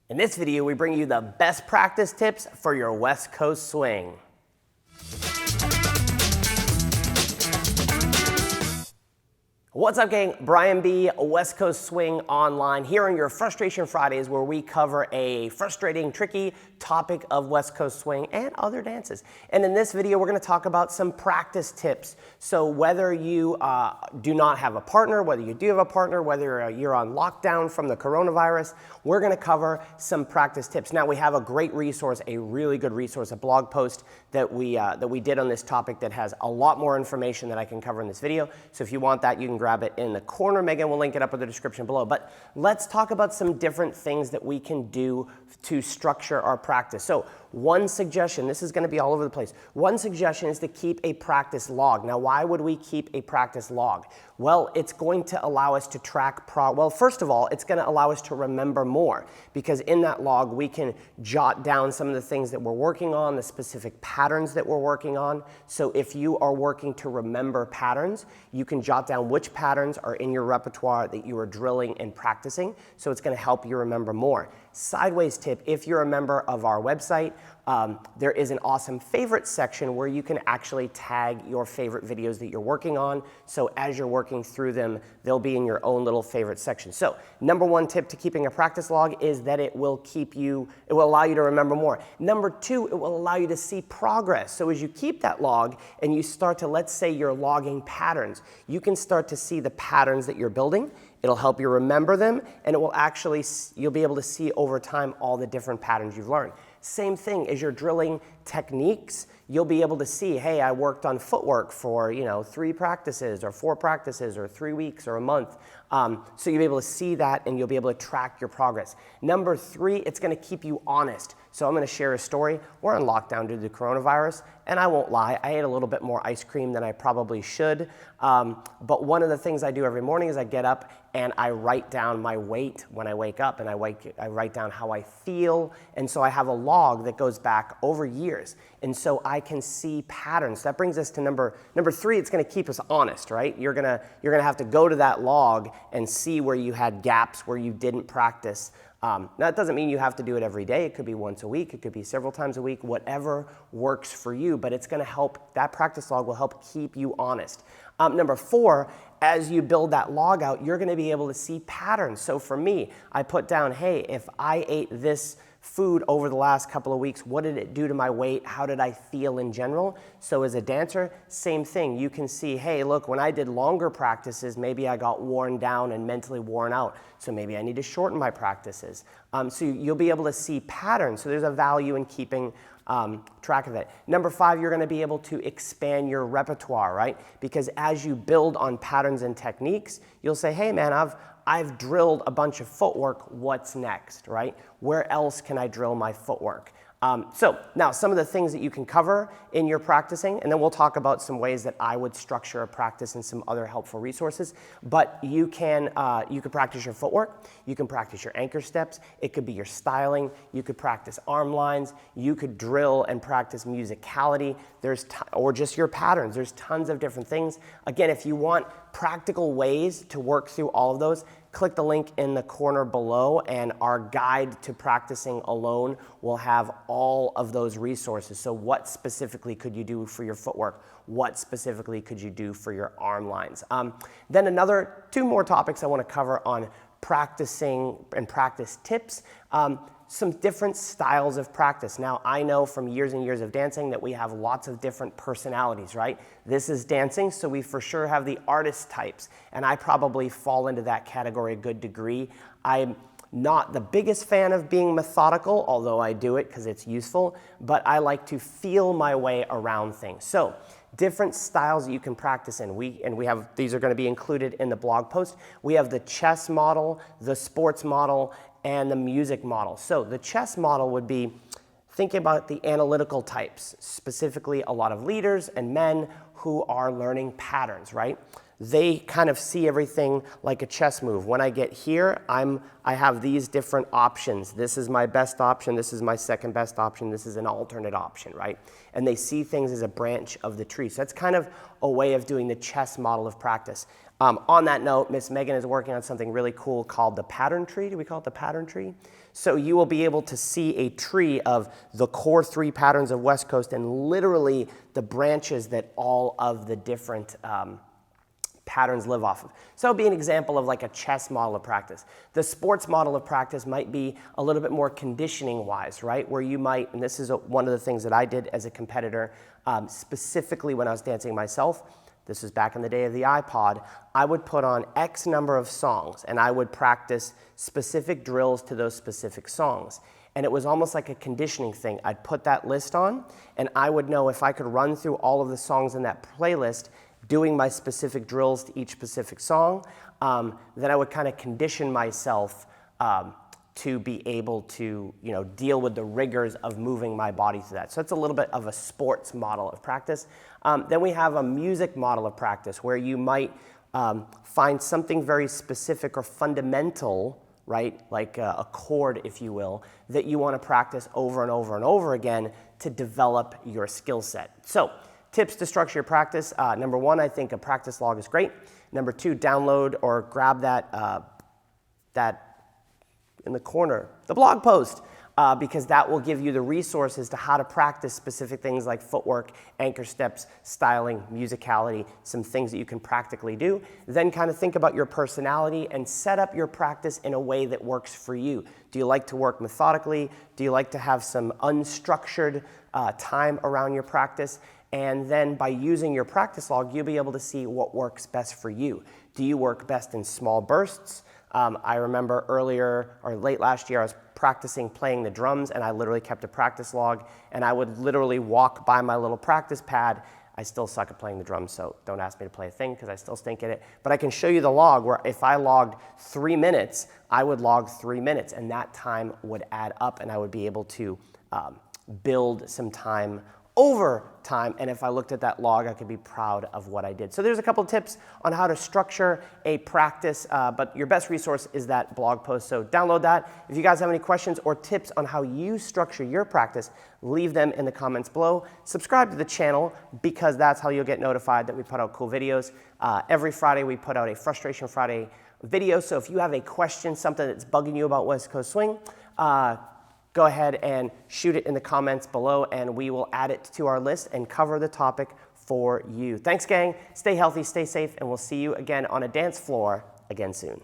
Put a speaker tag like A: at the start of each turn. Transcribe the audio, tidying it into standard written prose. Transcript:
A: In this video, we bring you the best practice tips for your West Coast swing. What's up, gang? Brian B, West Coast Swing Online, here on your Frustration Fridays, where we cover a frustrating, tricky topic of West Coast swing and other dances. And in this video, we're going to talk about some practice tips. So whether you do not have a partner, whether you do have a partner, whether you're on lockdown from the coronavirus, we're going to cover some practice tips. Now, we have a great resource, a really good resource, a blog post that we did on this topic that has a lot more information that I can cover in this video. So if you want that, you can grab it in the corner. Megan will link it up in the description below. But let's talk about some different things that we can do to structure our practice. So one suggestion, this is going to be all over the place. One suggestion is to keep a practice log. Now, why would we keep a practice log? Well, it's going to allow us to track well, first of all, it's going to allow us to remember more, because in that log, we can jot down some of the things that we're working on, the specific patterns that we're working on. So if you are working to remember patterns, you can jot down which patterns are in your repertoire that you are drilling and practicing. So it's going to help you remember more. Sideways tip, if you're a member of our website, there is an awesome favorite section where you can actually tag your favorite videos that you're working on. So as you're working through them, they'll be in your own little favorite section. So number one tip to keeping a practice log is that it will allow you to remember more. Number two, it will allow you to see progress. So as you keep that log and you start to, let's say you're logging patterns, you can start to see the patterns that you're building. It'll help you remember them, and it will actually, you'll be able to see over time all the different patterns you've learned. Same thing as you're drilling techniques, you'll be able to see, hey, I worked on footwork for 3 practices or 4 practices or 3 weeks or a month. So you'll be able to see that and you'll be able to track your progress. Number 3, it's going to keep you honest. So I'm going to share a story. We're on lockdown due to the coronavirus, and I won't lie, I ate a little bit more ice cream than I probably should. But one of the things I do every morning is I get up and I write down my weight when I wake up, and I write down how I feel. And so I have a log that goes back over years. And so I can see patterns. That brings us to number 3, it's going to keep us honest, right? You're going to have to go to that log and see where you had gaps, where you didn't practice. Now, that doesn't mean you have to do it every day. It could be once a week. It could be several times a week, whatever works for you. But it's going to help, that practice log will help keep you honest. Number 4, as you build that log out, you're going to be able to see patterns. So for me, I put down, hey, if I ate this food over the last couple of weeks, what did it do to my weight? How did I feel in general? So as a dancer, same thing. You can see, hey, look, when I did longer practices, maybe I got worn down and mentally worn out. So maybe I need to shorten my practices. So you'll be able to see patterns. So there's a value in keeping track of it. Number 5, you're going to be able to expand your repertoire, right? Because as you build on patterns and techniques, you'll say, hey, man, I've drilled a bunch of footwork. What's next, right? Where else can I drill my footwork? So now some of the things that you can cover in your practicing, and then we'll talk about some ways that I would structure a practice and some other helpful resources. But you can practice your footwork. You can practice your anchor steps. It could be your styling. You could practice arm lines. You could drill and practice musicality. Or just your patterns. There's tons of different things. Again, if you want practical ways to work through all of those, click the link in the corner below, and our guide to practicing alone will have all of those resources. So what specifically could you do for your footwork? What specifically could you do for your arm lines? Then 2 more topics I want to cover on practicing and practice tips. Some different styles of practice. Now, I know from years and years of dancing that we have lots of different personalities, right? This is dancing, so we for sure have the artist types, and I probably fall into that category a good degree. I'm not the biggest fan of being methodical, although I do it because it's useful, but I like to feel my way around things. So different styles that you can practice in. These are going to be included in the blog post. We have the chess model, the sports model, and the music model. So the chess model would be thinking about the analytical types, specifically a lot of leaders and men who are learning patterns, right? They kind of see everything like a chess move. When I get here, I have these different options. This is my best option. This is my second best option. This is an alternate option, right? And they see things as a branch of the tree. So that's kind of a way of doing the chess model of practice. On that note, Miss Megan is working on something really cool called the pattern tree. Do we call it the pattern tree? So you will be able to see a tree of the core 3 patterns of West Coast and literally the branches that all of the different patterns live off of. So it'll be an example of like a chess model of practice. The sports model of practice might be a little bit more conditioning wise, right? Where you might, and this is one of the things that I did as a competitor, specifically when I was dancing myself. This was back in the day of the iPod. I would put on X number of songs and I would practice specific drills to those specific songs. And it was almost like a conditioning thing. I'd put that list on and I would know if I could run through all of the songs in that playlist doing my specific drills to each specific song, then I would kind of condition myself to be able to deal with the rigors of moving my body through that. So it's a little bit of a sports model of practice. Then we have a music model of practice where you might find something very specific or fundamental, right, like a chord, if you will, that you want to practice over and over and over again to develop your skill set. So tips to structure your practice. Number 1, I think a practice log is great. Number 2, download or grab that in the corner, the blog post, because that will give you the resources to how to practice specific things like footwork, anchor steps, styling, musicality, some things that you can practically do. Then kind of think about your personality and set up your practice in a way that works for you. Do you like to work methodically? Do you like to have some unstructured time around your practice? And then by using your practice log, you'll be able to see what works best for you. Do you work best in small bursts? I remember earlier or late last year, I was practicing playing the drums and I literally kept a practice log and I would literally walk by my little practice pad. I still suck at playing the drums, so don't ask me to play a thing because I still stink at it. But I can show you the log where if I logged 3 minutes, I would log 3 minutes and that time would add up and I would be able to build some time over time, and if I looked at that log, I could be proud of what I did. So there's a couple tips on how to structure a practice, but your best resource is that blog post, so download that. If you guys have any questions or tips on how you structure your practice, leave them in the comments below. Subscribe to the channel because that's how you'll get notified that we put out cool videos. Every Friday we put out a Frustration Friday video, so if you have a question, something that's bugging you about West Coast Swing, go ahead and shoot it in the comments below and we will add it to our list and cover the topic for you. Thanks, gang. Stay healthy, stay safe, and we'll see you again on a dance floor again soon.